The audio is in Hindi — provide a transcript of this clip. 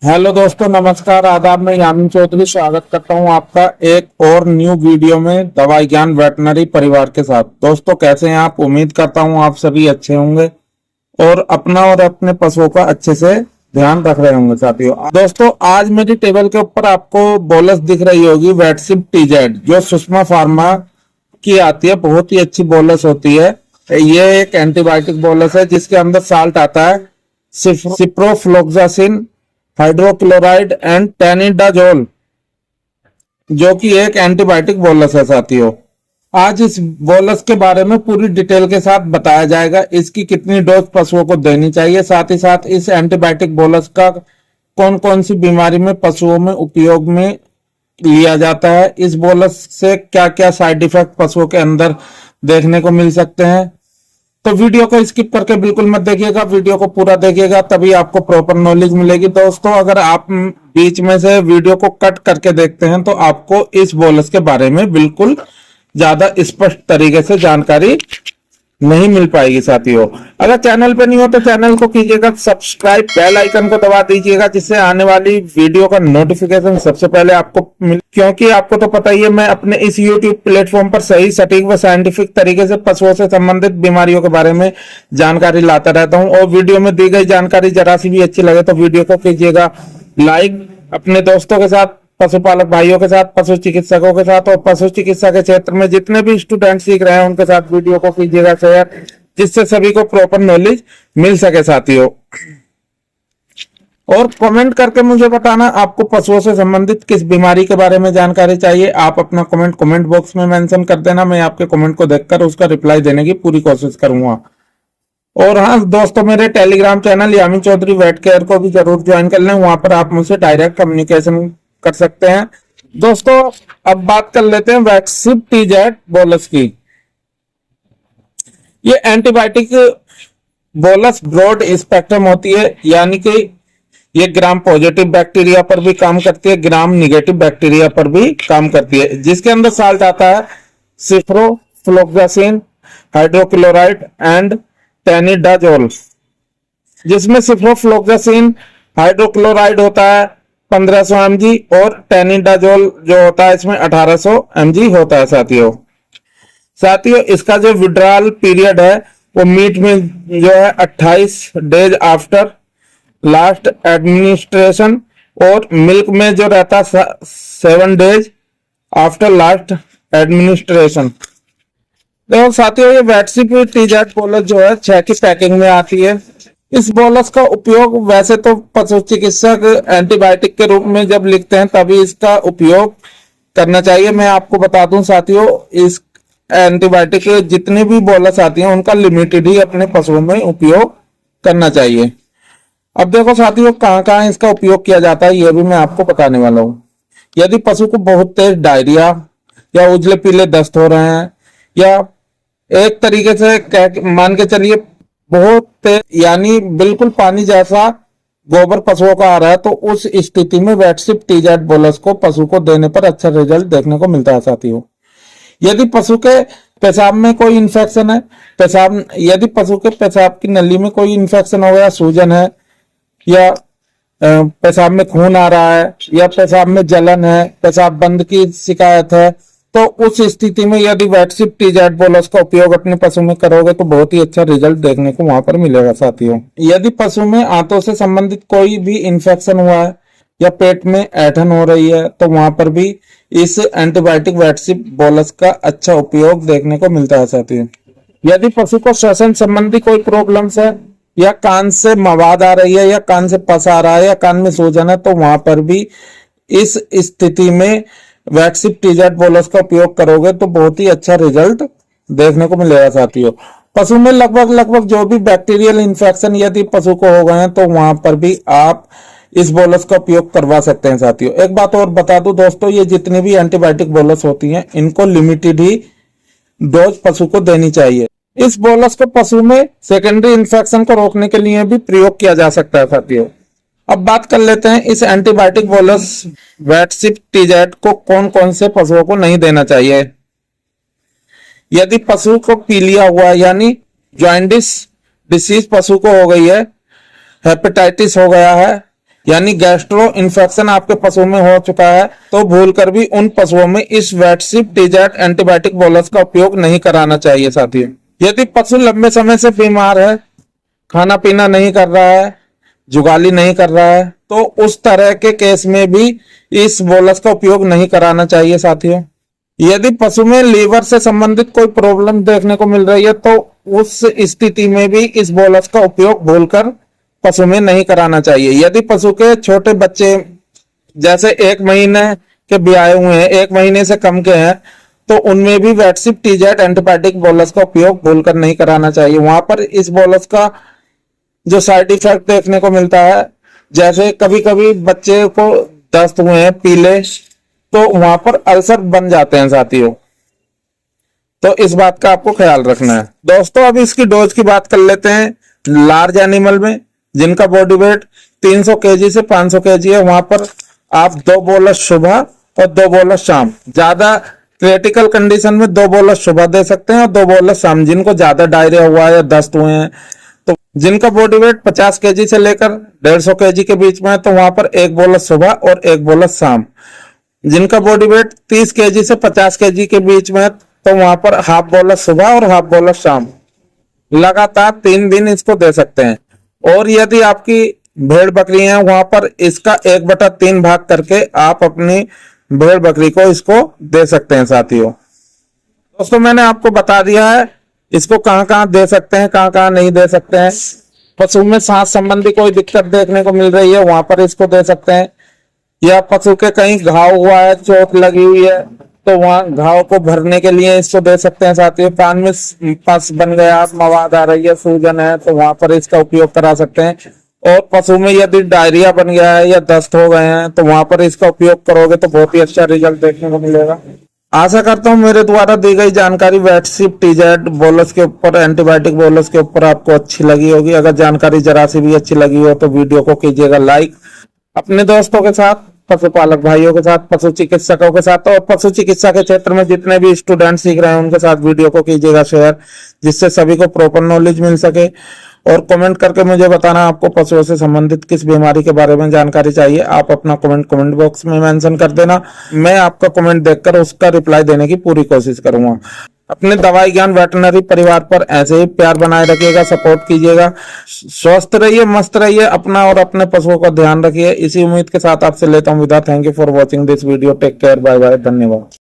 हेलो दोस्तों, नमस्कार, आदाब। मैं यामिन चौधरी स्वागत करता हूं आपका एक और न्यू वीडियो में दवाई ज्ञान वेटनरी परिवार के साथ। दोस्तों, कैसे हैं आप? उम्मीद करता हूं आप सभी अच्छे होंगे और अपना और अपने पशुओं का अच्छे से ध्यान रख रहे होंगे। साथियों, दोस्तों आज मेरी टेबल के ऊपर आपको बोलस दिख रही होगी, वेटसिप टीजेड, जो सुषमा फार्मा की आती है। बहुत ही अच्छी बोलस होती है। ये एक एंटीबायोटिक बोलस है जिसके अंदर साल्ट आता है सिप्रोफ्लोक्सासिन, हाइड्रोक्लोराइड एंड टेनिडाजोल, जो कि एक एंटीबायोटिक बोलस है। साथियों, आज इस बोलस के बारे में पूरी डिटेल के साथ बताया जाएगा। इसकी कितनी डोज पशुओं को देनी चाहिए, साथ ही साथ इस एंटीबायोटिक बोलस का कौन कौन सी बीमारी में पशुओं में उपयोग में लिया जाता है, इस बोलस से क्या क्या साइड इफेक्ट पशुओं के अंदर देखने को मिल सकते हैं। तो वीडियो को स्किप करके बिल्कुल मत देखिएगा, वीडियो को पूरा देखिएगा, तभी आपको प्रॉपर नॉलेज मिलेगी। दोस्तों, अगर आप बीच में से वीडियो को कट करके देखते हैं तो आपको इस बोलस के बारे में बिल्कुल ज्यादा स्पष्ट तरीके से जानकारी नहीं मिल पाएगी। साथियों, अगर चैनल पे नहीं हो तो चैनल को कीजिएगा सब्सक्राइब, बेल आइकन को दबा दीजिएगा, जिससे आने वाली वीडियो का नोटिफिकेशन सबसे पहले आपको मिले। क्योंकि आपको तो पता ही है, मैं अपने इस यूट्यूब प्लेटफॉर्म पर सही, सटीक व साइंटिफिक तरीके से पशुओं से संबंधित बीमारियों के बारे में जानकारी लाता रहता हूं। और वीडियो में दी गई जानकारी जरा सी भी अच्छी लगे तो वीडियो को कीजिएगा लाइक, अपने दोस्तों के साथ, पशुपालक भाइयों के साथ, पशु चिकित्सकों के साथ और पशु चिकित्सा के क्षेत्र में जितने भी स्टूडेंट सीख रहे हैं उनके साथ वीडियो को कीजिएगा शेयर, जिससे सभी को प्रॉपर नॉलेज मिल सके। साथियों, और कमेंट करके मुझे बताना आपको पशुओं से संबंधित किस बीमारी के बारे में जानकारी चाहिए। आप अपना कमेंट बॉक्स में मेंशन कर देना, मैं आपके कमेंट को देखकर उसका रिप्लाई देने की पूरी कोशिश करूंगा। और हाँ दोस्तों, मेरे telegram channel Yamin Chaudhary vet care को भी जरूर ज्वाइन कर लें, वहां पर आप मुझसे डायरेक्ट कम्युनिकेशन कर सकते हैं। दोस्तों, अब बात कर लेते हैं वेटसिप टीजेड बोलस की। ये एंटीबायोटिक बोलस ब्रॉड स्पेक्ट्रम होती है, यानी कि ये ग्राम पॉजिटिव बैक्टीरिया पर भी काम करती है, ग्राम निगेटिव बैक्टीरिया पर भी काम करती है। जिसके अंदर साल्ट आता है सिप्रोफ्लोक्सासिन, हाइड्रोक्लोराइड एंड टेनिडाजोल, जिसमें सिप्रोफ्लोक्सासिन हाइड्रोक्लोराइड होता है 1500 mg और टेनिडाजोल जो होता है इसमें 1800 mg होता है। साथियों, इसका जो विड्रॉल पीरियड है वो मीट में जो है 28 डेज आफ्टर लास्ट एडमिनिस्ट्रेशन, और मिल्क में जो रहता है 7 डेज आफ्टर लास्ट एडमिनिस्ट्रेशन। देखो साथियों, ये वेटसिप टीजेड बोलस जो है 6 की पैकिंग में आती है। इस बोलस का उपयोग वैसे तो पशु चिकित्सक एंटीबायोटिक के रूप में जब लिखते हैं तभी इसका उपयोग करना चाहिए। मैं आपको बता दूं साथियों, इस एंटीबायोटिक जितनी भी बोलस आती हैं उनका लिमिटेड ही अपने पशुओं में उपयोग करना चाहिए। अब देखो साथियों, कहाँ कहाँ इसका उपयोग किया जाता है यह भी मैं आपको बताने वाला हूँ। यदि पशु को बहुत तेज डायरिया या उजले पीले दस्त हो रहे हैं, या एक तरीके से मान के चलिए बहुत तेज यानी बिल्कुल पानी जैसा गोबर पशुओं का आ रहा है, तो उस स्थिति में वेटसिप टीजेड बोलस को पशु को देने पर अच्छा रिजल्ट देखने को मिलता है। साथियों, यदि पशु के पेशाब में कोई इन्फेक्शन है, यदि पशु के पेशाब की नली में कोई इन्फेक्शन हो गया, सूजन है, या पेशाब में खून आ रहा है, या पेशाब में जलन है, पेशाब बंद की शिकायत है, तो उस स्थिति में यदि वेटसिप टीजेड बोलस का उपयोग अपने पशु में करोगे तो बहुत ही अच्छा रिजल्ट देखने को वहां पर मिलेगा। साथियों, यदि पशु में आंतों से संबंधित कोई भी इन्फेक्शन हुआ है या पेट में ऐंठन हो रही है तो वहां पर भी इस एंटीबायोटिक वेटसिप बोलस का अच्छा उपयोग देखने को मिलता है। साथियों, यदि पशु को श्वसन संबंधी कोई प्रॉब्लम्स है, या कान से मवाद आ रही है, या कान से पस आ रहा है, या कान में सूजन है, तो वहां पर भी इस स्थिति में वेटसिप टीजेड बोलस का उपयोग करोगे तो बहुत ही अच्छा रिजल्ट देखने को मिलेगा। साथियों, पशु में लगभग जो भी बैक्टीरियल इन्फेक्शन यदि पशु को हो गए हैं तो वहां पर भी आप इस बोलस का उपयोग करवा सकते हैं। साथियों, एक बात और बता दूं दोस्तों, ये जितनी भी एंटीबायोटिक बोलस होती हैं इनको लिमिटेड ही डोज पशु को देनी चाहिए। इस बोलस को पशु में सेकेंडरी इन्फेक्शन को रोकने के लिए भी प्रयोग किया जा सकता है। साथियों, अब बात कर लेते हैं इस एंटीबायोटिक बोलस वेटसिप टीजेड को कौन कौन से पशुओं को नहीं देना चाहिए। यदि पशु को पीलिया हुआ यानी जॉइंटिस डिसीज पशु को हो गई है, हेपेटाइटिस हो गया है, यानी गैस्ट्रो इन्फेक्शन आपके पशु में हो चुका है, तो भूलकर भी उन पशुओं में इस वेटसिप टीजेट एंटीबायोटिक बोलस का उपयोग नहीं कराना चाहिए साथियों। यदि पशु लंबे समय से बीमार है, खाना पीना नहीं कर रहा है, जुगाली नहीं कर रहा है, तो उस तरह के केस में भी इस बोलस का उपयोग नहीं कराना चाहिए साथियों। यदि पशु में लीवर से संबंधित कोई प्रॉब्लम देखने को मिल रही है, तो उस स्थिति में भी इस बोलस का उपयोग भूलकर पशु में नहीं कराना चाहिए। यदि पशु के छोटे बच्चे जैसे 1 महीने के ब्याए हुए हैं, 1 महीने से कम के हैं, तो उनमें भी वेटसिप टीजेट एंटीबायोटिक बोलस का उपयोग भूलकर नहीं कराना चाहिए। वहां पर इस बोलस का जो साइड इफेक्ट देखने को मिलता है, जैसे कभी कभी बच्चे को दस्त हुए हैं पीले, तो वहां पर अल्सर बन जाते हैं साथियों, तो इस बात का आपको ख्याल रखना है। दोस्तों अब इसकी डोज की बात कर लेते हैं। लार्ज एनिमल में जिनका बॉडी वेट 300 केजी से 500 केजी है, वहां पर आप 2 बोलस सुबह और 2 बोलस शाम, ज्यादा क्रिटिकल कंडीशन में 2 बोलस सुबह दे सकते हैं और 2 बोलस शाम। जिनको ज्यादा डायरिया हुआ है या दस्त हुए हैं, तो जिनका बॉडी वेट 50 केजी से लेकर 150 केजी के बीच में है, तो वहां पर 1 बोलस सुबह और 1 बोलस शाम। जिनका बॉडी वेट 30 केजी से 50 केजी के बीच में है, तो वहां पर हाफ बोलस सुबह और हाफ बोलस शाम, लगातार 3 दिन इसको दे सकते हैं। और यदि आपकी भेड़ बकरी है, वहां पर इसका 1/3 भाग करके आप अपनी भेड़ बकरी को इसको दे सकते हैं साथियों। दोस्तों मैंने आपको बता दिया है इसको कहां कहां दे सकते हैं, कहां कहां नहीं दे सकते हैं। पशु में सांस संबंधी कोई दिक्कत देखने को मिल रही है, वहां पर इसको दे सकते हैं। या पशु के कहीं घाव हुआ है, चोट लगी हुई है, तो वहां घाव को भरने के लिए इसको दे सकते हैं साथियों। कान में पस बन गया, मवाद आ रही है, सूजन है, तो वहां पर इसका उपयोग करा सकते हैं। और पशु में यदि डायरिया बन गया है या दस्त हो गए हैं, तो वहां पर इसका उपयोग करोगे तो बहुत ही अच्छा रिजल्ट देखने को मिलेगा। आशा करता हूं मेरे द्वारा दी गई जानकारी वेटसिप टीजेट बोलस के ऊपर, एंटीबायोटिक बोलस के ऊपर आपको अच्छी लगी होगी। अगर जानकारी जरा सी भी अच्छी लगी हो तो वीडियो को कीजिएगा लाइक, अपने दोस्तों के साथ, पशुपालक भाइयों के साथ, पशु चिकित्सकों के साथ और पशु चिकित्सा के क्षेत्र में जितने भी स्टूडेंट सीख रहे हैं उनके साथ वीडियो को कीजिएगा शेयर, जिससे सभी को प्रॉपर नॉलेज मिल सके। और कमेंट करके मुझे बताना आपको पशुओं से संबंधित किस बीमारी के बारे में जानकारी चाहिए। आप अपना कमेंट बॉक्स में मेंशन कर देना, मैं आपका कमेंट देखकर उसका रिप्लाई देने की पूरी कोशिश करूंगा। अपने दवाई ज्ञान वेटरनरी परिवार पर ऐसे ही प्यार बनाए रखिएगा, सपोर्ट कीजिएगा। स्वस्थ रहिए, मस्त रहिए, अपना और अपने पशुओं का ध्यान रखिए। इसी उम्मीद के साथ आपसे लेता हूं विदा। Thank you for watching this video. Take care, bye bye, धन्यवाद।